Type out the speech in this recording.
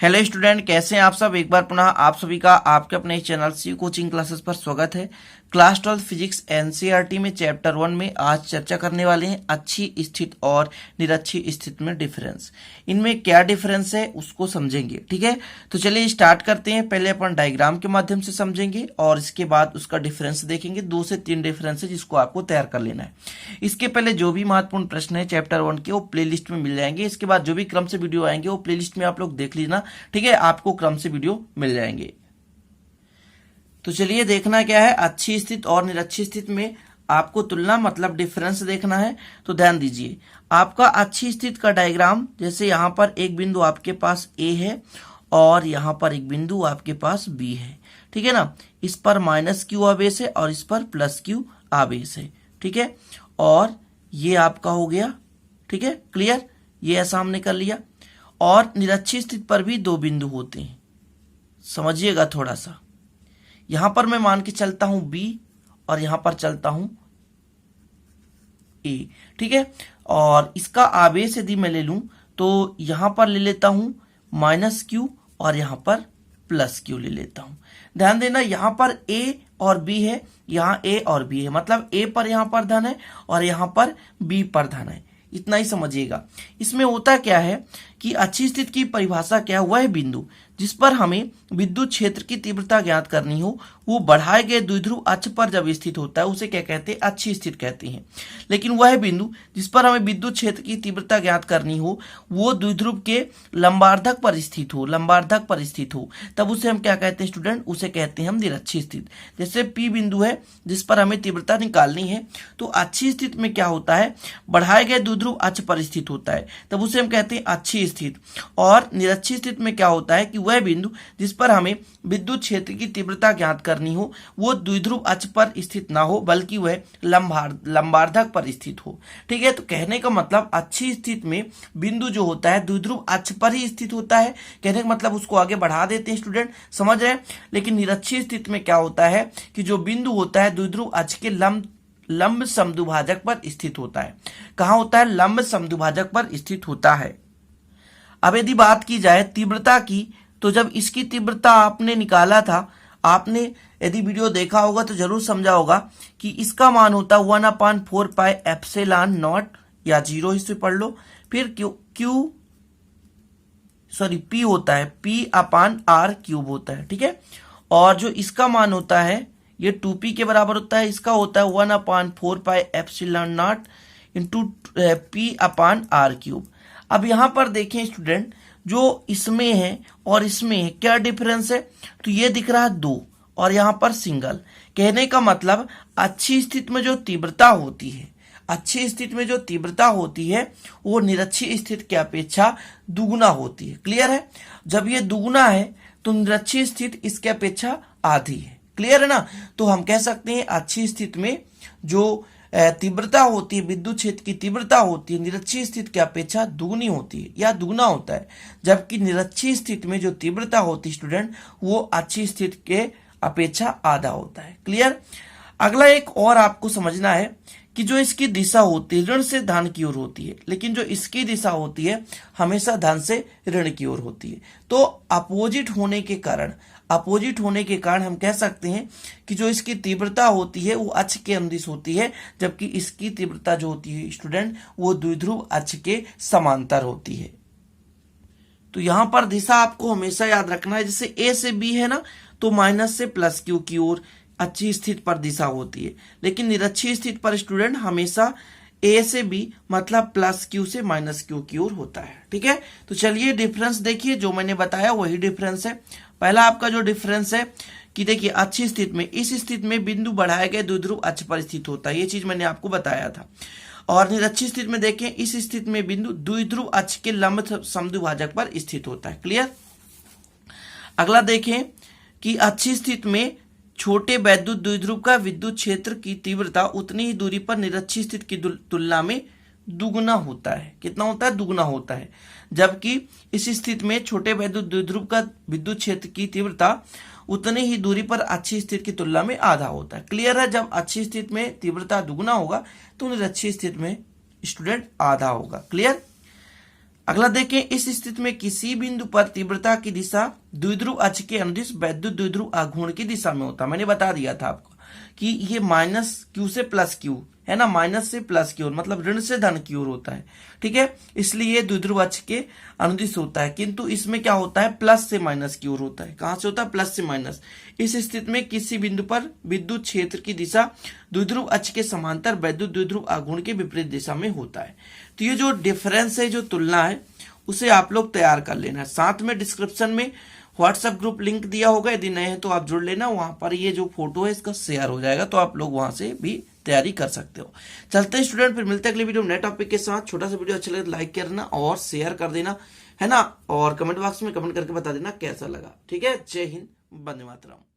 Hello student, कैसे हैं आप सब। एक बार पुनः आप सभी का आपके अपने चैनल सी कोचिंग क्लासेस पर स्वागत है। क्लास 12 फिजिक्स एनसीईआरटी में चैप्टर 1 में आज चर्चा करने वाले हैं अच्छी स्थिति और निरक्षी स्थिति में डिफरेंस। इनमें क्या डिफरेंस है उसको समझेंगे, ठीक है। तो चलिए स्टार्ट करते हैं। पहले अपन डायग्राम के माध्यम से समझेंगे और इसके बाद उसका डिफरेंस देखेंगे। 2 से 3 डिफरेंस है जिसको आपको तैयार कर लेना है। इसके पहले जो भी महत्वपूर्ण प्रश्न है चैप्टर 1 के वो प्ले लिस्ट में मिल जाएंगे। इसके बाद जो भी क्रम से वीडियो आएंगे वो प्ले लिस्ट में आप लोग देख लीजिए, ठीक है। आपको क्रम से वीडियो मिल जाएंगे। तो चलिए देखना क्या है, अच्छी स्थिति और निरक्षी स्थिति में आपको तुलना मतलब डिफरेंस देखना है। तो ध्यान दीजिए, आपका अच्छी स्थिति का डायग्राम, जैसे यहां पर एक बिंदु आपके पास ए है और यहां पर एक बिंदु आपके पास बी है, ठीक है ना। इस पर -q आवेश है और इस पर +q आवेश है, ठीक है। और ये आपका हो गया, ठीक है, क्लियर। ये ऐसा हमने कर लिया। और निरक्षी स्थिति पर भी 2 बिंदु होते हैं, समझिएगा थोड़ा सा। यहां पर मैं मान के चलता हूं B और यहां पर चलता हूं A, ठीक है। और इसका आवेश यदि मैं ले लूं तो यहां पर ले लेता हूं -q और यहां पर +q ले लेता हूं। ध्यान देना, यहां पर A और B है, यहां A और B है, मतलब A पर यहां पर धन है और यहां पर B पर धन है। इतना ही समझिएगा। इसमें होता क्या है कि अच्छी स्थिति की परिभाषा क्या हुआ है, बिंदु जिस पर हमें विद्युत क्षेत्र की तीव्रता ज्ञात करनी हो वो बढ़ाए गए द्विध्रुव अक्ष पर जब स्थित होता है उसे क्या कहते हैं, अच्छी स्थिति कहते हैं। लेकिन वह बिंदु जिस पर हमें विद्युत क्षेत्र की तीव्रता ज्ञात करनी हो वो द्विध्रुव के लंबार्धक पर स्थित हो, लंबार्धक पर स्थित हो, तब उसे हम क्या कहते हैं स्टूडेंट, उसे कहते हैं हम निरक्षी स्थिति। जैसे P बिंदु है जिस पर हमें तीव्रता निकालनी है, तो अच्छी स्थिति में क्या होता है, बढ़ाए गए द्विध्रुव अक्ष पर स्थित होता है, तब उसे हम कहते हैं अच्छी स्थिति। और निरक्षी स्थिति में क्या होता है कि वह बिंदु जिस पर हमें विद्युत क्षेत्र की तीव्रता ज्ञात करनी हो वो द्विध्रुव अक्ष पर स्थित ना हो बल्कि वह लंबार्धक पर स्थित हो, ठीक है। तो कहने का मतलब अच्छी स्थिति में बिंदु जो होता है द्विध्रुव अक्ष पर ही स्थित होता है। कहने का मतलब उसको आगे बढ़ा देते हैं स्टूडेंट, समझ रहे हैं। लेकिन निरक्षी स्थिति में क्या होता है कि जो बिंदु होता है द्विध्रुव अक्ष के लंब समद्विभाजक पर स्थित होता है। कहां होता है, लंब समद्विभाजक पर स्थित होता है। अब यदि बात की जाए तीव्रता की, तो जब इसकी तीव्रता आपने निकाला था, आपने यदि वीडियो देखा होगा तो जरूर समझा होगा कि इसका मान होता है 1/4πε0 या 0 इसे पढ़ लो। फिर P होता है P/r³ होता है, ठीक है। और जो इसका मान होता है ये 2P के बराबर होता है। इसका होता है 1/4πε0 इंटू P/r³। अब यहां पर देखें स्टूडेंट, जो इसमें है और इसमें है क्या डिफरेंस है, तो ये दिख रहा है 2 और यहां पर सिंगल। कहने का मतलब अच्छी स्थिति में जो तीव्रता होती है, अच्छी स्थिति में जो तीव्रता होती है वो निरक्षी स्थिति की अपेक्षा दुगुना होती है। क्लियर है। जब ये दुगुना है तो निरक्षी स्थिति इसके अपेक्षा आधी है। क्लियर है ना। तो हम कह सकते हैं अच्छी स्थिति में जो तीव्रता होती है, विद्युत क्षेत्र की तीव्रता होती है निरक्षी स्थिति की अपेक्षा दुगनी होती है या दुगना होता है, जबकि निरक्षी स्थिति में जो तीव्रता होती है स्टूडेंट वो अच्छी स्थिति के अपेक्षा आधा होता है। क्लियर। अगला एक और आपको समझना है कि जो इसकी दिशा होती है ऋण से धन की ओर होती है, लेकिन जो इसकी दिशा होती है हमेशा धन से ऋण की ओर होती है। तो अपोजिट होने के कारण हम कह सकते हैं कि जो इसकी तीव्रता होती है वो अक्ष के अनुदिश होती है, जबकि इसकी तीव्रता जो होती है स्टूडेंट वो द्विध्रुव अक्ष के समांतर होती है। तो यहां पर दिशा आपको हमेशा याद रखना है। जैसे A से B है ना, तो माइनस से +q की ओर अच्छी स्थिति पर दिशा होती है, लेकिन निरक्षी स्थिति पर स्टूडेंट हमेशा A से B मतलब +q से -q की ओर होता है, ठीक है। तो चलिए डिफरेंस देखिए, जो मैंने बताया वही डिफरेंस है। पहला आपका जो डिफरेंस है कि देखिए अच्छी स्थिति में, इस स्थिति में बिंदु बढ़ाए गए द्विध्रुव अक्ष पर स्थित होता है, ये चीज मैंने आपको बताया था। और निरक्षी स्थिति में देखें, इस स्थिति में बिंदु द्विध्रुव अक्ष के लंब समद्विभाजक पर स्थित होता है। क्लियर। अगला देखें कि अच्छी स्थिति में छोटे वैद्युत द्विध्रुव का विद्युत क्षेत्र की तीव्रता उतनी ही दूरी पर निरक्षी स्थिति की तुलना में दुगुना होता है। कितना होता है, दुगुना होता है। जबकि इस स्थिति में छोटे वैद्युत द्विध्रुव का विद्युत क्षेत्र की तीव्रता उतनी ही दूरी पर अच्छी स्थिति की तुलना में आधा होता है। क्लियर है। जब अच्छी स्थिति में तीव्रता दुगुना होगा तो निरक्षी स्थिति में स्टूडेंट आधा होगा। क्लियर। अगला देखें, इस स्थिति में किसी बिंदु पर तीव्रता की दिशा द्विध्रुव अक्ष के अनुदिश वैद्युत द्विध्रुव आघूर्ण की दिशा में होता है। मैंने बता दिया था आपको कि ये माइनस क्यू से प्लस क्यू है ना, माइनस से प्लस की ओर मतलब ऋण से धन की ओर होता है, ठीक है, इसलिए ये द्विध्रुव अक्ष के अनुदिश होता है। किंतु इसमें क्या होता है, प्लस से माइनस की ओर होता है। कहां से होता है, प्लस से माइनस। इस स्थिति में किसी बिंदु पर विद्युत क्षेत्र की दिशा द्विध्रुव अक्ष के समांतर वैद्युत द्विध्रुव आघूर्ण के विपरीत दिशा में होता है। तो ये जो डिफरेंस है, जो तुलना है, उसे आप लोग तैयार कर लेना। साथ में डिस्क्रिप्शन में व्हाट्सएप ग्रुप लिंक दिया होगा, यदि नए हैं तो आप जुड़ लेना, वहां पर ये जो फोटो है इसका शेयर हो जाएगा, तो आप लोग वहां से भी तैयारी कर सकते हो। चलते हैं स्टूडेंट, फिर मिलते हैं अगले वीडियो में नए टॉपिक के साथ। छोटा सा वीडियो अच्छा लगे तो लाइक करना और शेयर कर देना, है ना, और कमेंट बॉक्स में कमेंट करके बता देना कैसा लगा। ठीक है, जय हिंद, वंदे मातरम।